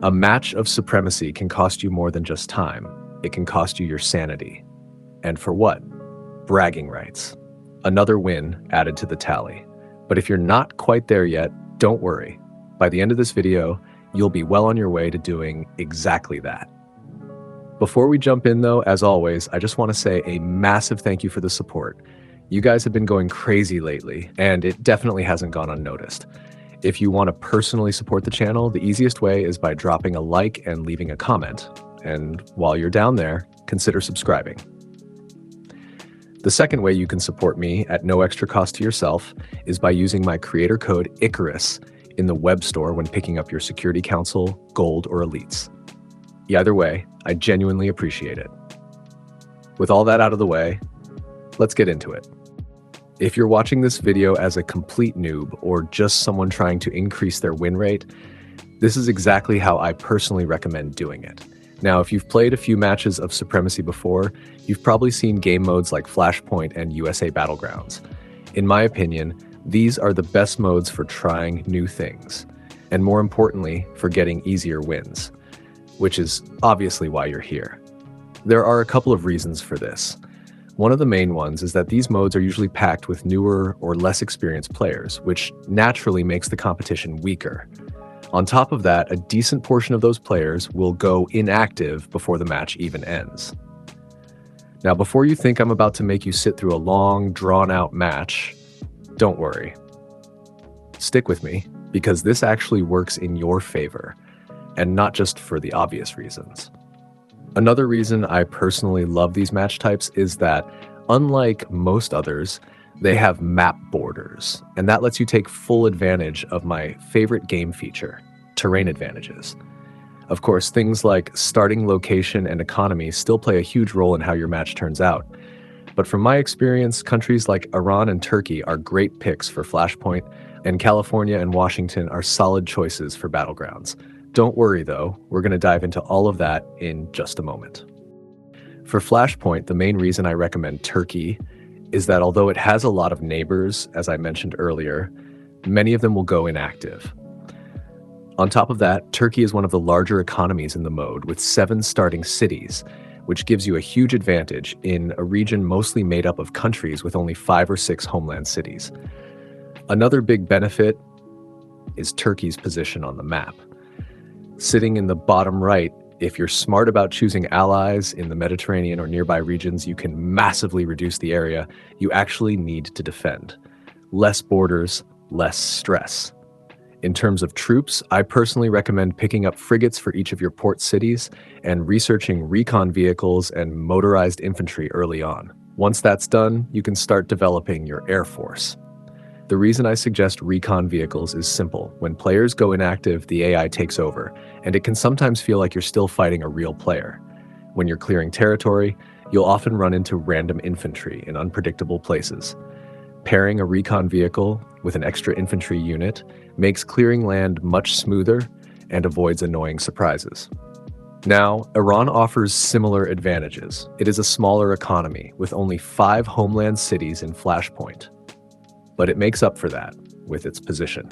A match of Supremacy can cost you more than just time. It can cost you your sanity. And for what? Bragging rights. Another win added to the tally. But if you're not quite there yet, don't worry. By the end of this video, you'll be well on your way to doing exactly that. Before we jump in though, as always, I just want to say a massive thank you for the support. You guys have been going crazy lately, and it definitely hasn't gone unnoticed. If you want to personally support the channel, the easiest way is by dropping a like and leaving a comment. And while you're down there, consider subscribing. The second way you can support me at no extra cost to yourself is by using my creator code Icarus in the web store when picking up your Security Council, Gold, or Elites. Either way, I genuinely appreciate it. With all that out of the way, let's get into it. If you're watching this video as a complete noob or just someone trying to increase their win rate, this is exactly how I personally recommend doing it. Now, if you've played a few matches of Supremacy before, you've probably seen game modes like Flashpoint and USA Battlegrounds. In my opinion, these are the best modes for trying new things, and more importantly, for getting easier wins, which is obviously why you're here. There are a couple of reasons for this. One of the main ones is that these modes are usually packed with newer or less experienced players, which naturally makes the competition weaker. On top of that, a decent portion of those players will go inactive before the match even ends. Now, before you think I'm about to make you sit through a long, drawn-out match, don't worry. Stick with me, because this actually works in your favor, and not just for the obvious reasons. Another reason I personally love these match types is that, unlike most others, they have map borders, and that lets you take full advantage of my favorite game feature, terrain advantages. Of course, things like starting location and economy still play a huge role in how your match turns out. But from my experience, countries like Iran and Turkey are great picks for Flashpoint, and California and Washington are solid choices for Battlegrounds. Don't worry though, we're going to dive into all of that in just a moment. For Flashpoint, the main reason I recommend Turkey is that although it has a lot of neighbors, as I mentioned earlier, many of them will go inactive. On top of that, Turkey is one of the larger economies in the mode, with 7 starting cities, which gives you a huge advantage in a region mostly made up of countries with only 5 or 6 homeland cities. Another big benefit is Turkey's position on the map. Sitting in the bottom right, if you're smart about choosing allies in the Mediterranean or nearby regions, you can massively reduce the area you actually need to defend. Less borders, less stress. In terms of troops, I personally recommend picking up frigates for each of your port cities and researching recon vehicles and motorized infantry early on. Once that's done, you can start developing your air force. The reason I suggest recon vehicles is simple. When players go inactive, the AI takes over, and it can sometimes feel like you're still fighting a real player. When you're clearing territory, you'll often run into random infantry in unpredictable places. Pairing a recon vehicle with an extra infantry unit makes clearing land much smoother and avoids annoying surprises. Now, Iran offers similar advantages. It is a smaller economy with only 5 homeland cities in Flashpoint. But it makes up for that with its position.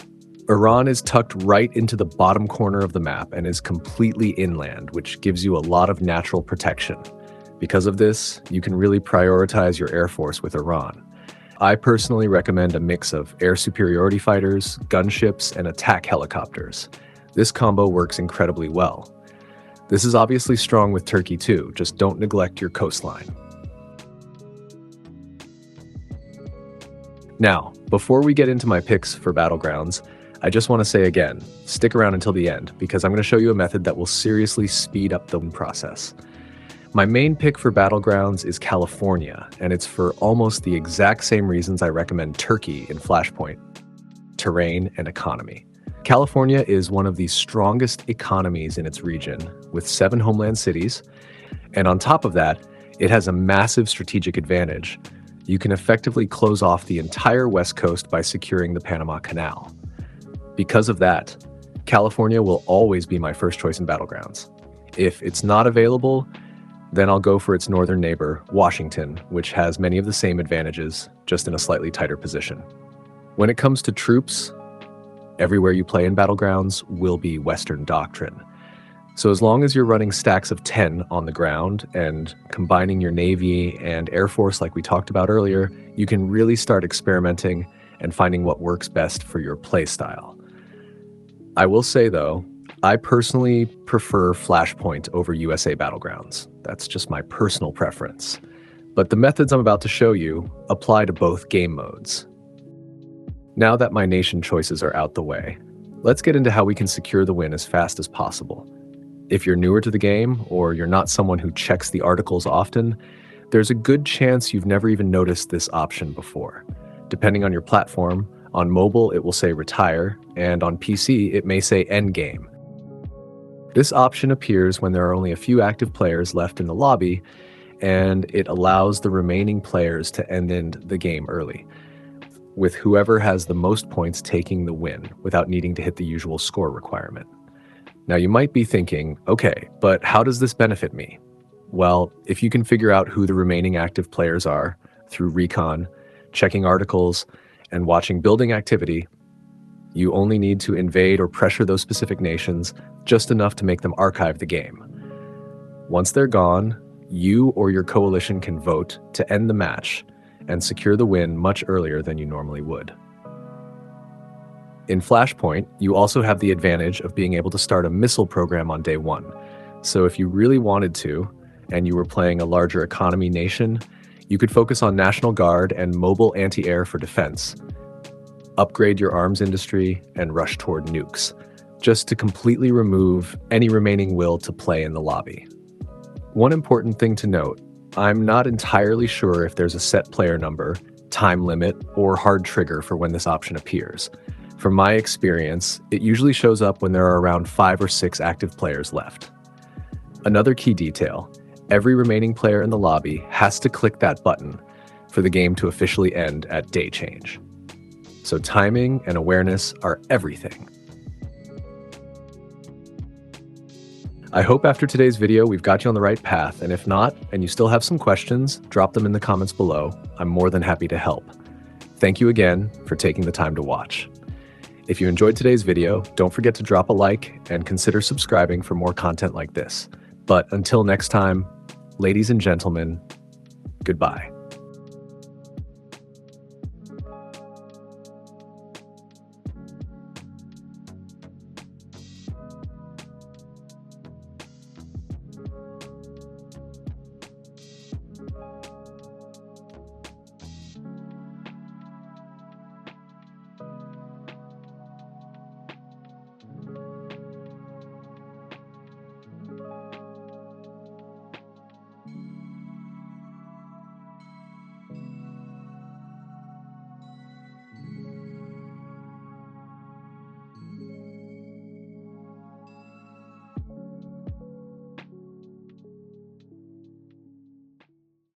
Iran is tucked right into the bottom corner of the map and is completely inland, which gives you a lot of natural protection. Because of this, you can really prioritize your air force with Iran. I personally recommend a mix of air superiority fighters, gunships, and attack helicopters. This combo works incredibly well. This is obviously strong with Turkey too, just don't neglect your coastline. Now, before we get into my picks for Battlegrounds, I just want to say again, stick around until the end, because I'm going to show you a method that will seriously speed up the process. My main pick for Battlegrounds is California, and it's for almost the exact same reasons I recommend Turkey in Flashpoint: terrain and economy. California is one of the strongest economies in its region, with 7 homeland cities, and on top of that, it has a massive strategic advantage. You can effectively close off the entire West Coast by securing the Panama Canal. Because of that, California will always be my first choice in Battlegrounds. If it's not available, then I'll go for its northern neighbor, Washington, which has many of the same advantages, just in a slightly tighter position. When it comes to troops, everywhere you play in Battlegrounds will be Western doctrine. So as long as you're running stacks of 10 on the ground and combining your Navy and Air Force like we talked about earlier, you can really start experimenting and finding what works best for your play style. I will say though, I personally prefer Flashpoint over USA Battlegrounds. That's just my personal preference. But the methods I'm about to show you apply to both game modes. Now that my nation choices are out the way, let's get into how we can secure the win as fast as possible. If you're newer to the game, or you're not someone who checks the articles often, there's a good chance you've never even noticed this option before. Depending on your platform, on mobile it will say retire, and on PC it may say endgame. This option appears when there are only a few active players left in the lobby, and it allows the remaining players to end the game early, with whoever has the most points taking the win without needing to hit the usual score requirement. Now you might be thinking, okay, but how does this benefit me? Well, if you can figure out who the remaining active players are through recon, checking articles, and watching building activity, you only need to invade or pressure those specific nations just enough to make them archive the game. Once they're gone, you or your coalition can vote to end the match and secure the win much earlier than you normally would. In Flashpoint, you also have the advantage of being able to start a missile program on day one. So if you really wanted to, and you were playing a larger economy nation, you could focus on National Guard and mobile anti-air for defense, upgrade your arms industry, and rush toward nukes, just to completely remove any remaining will to play in the lobby. One important thing to note, I'm not entirely sure if there's a set player number, time limit, or hard trigger for when this option appears. From my experience, it usually shows up when there are around 5 or 6 active players left. Another key detail, every remaining player in the lobby has to click that button for the game to officially end at day change. So timing and awareness are everything. I hope after today's video we've got you on the right path, and if not, and you still have some questions, drop them in the comments below. I'm more than happy to help. Thank you again for taking the time to watch. If you enjoyed today's video, don't forget to drop a like and consider subscribing for more content like this. But until next time, ladies and gentlemen, goodbye.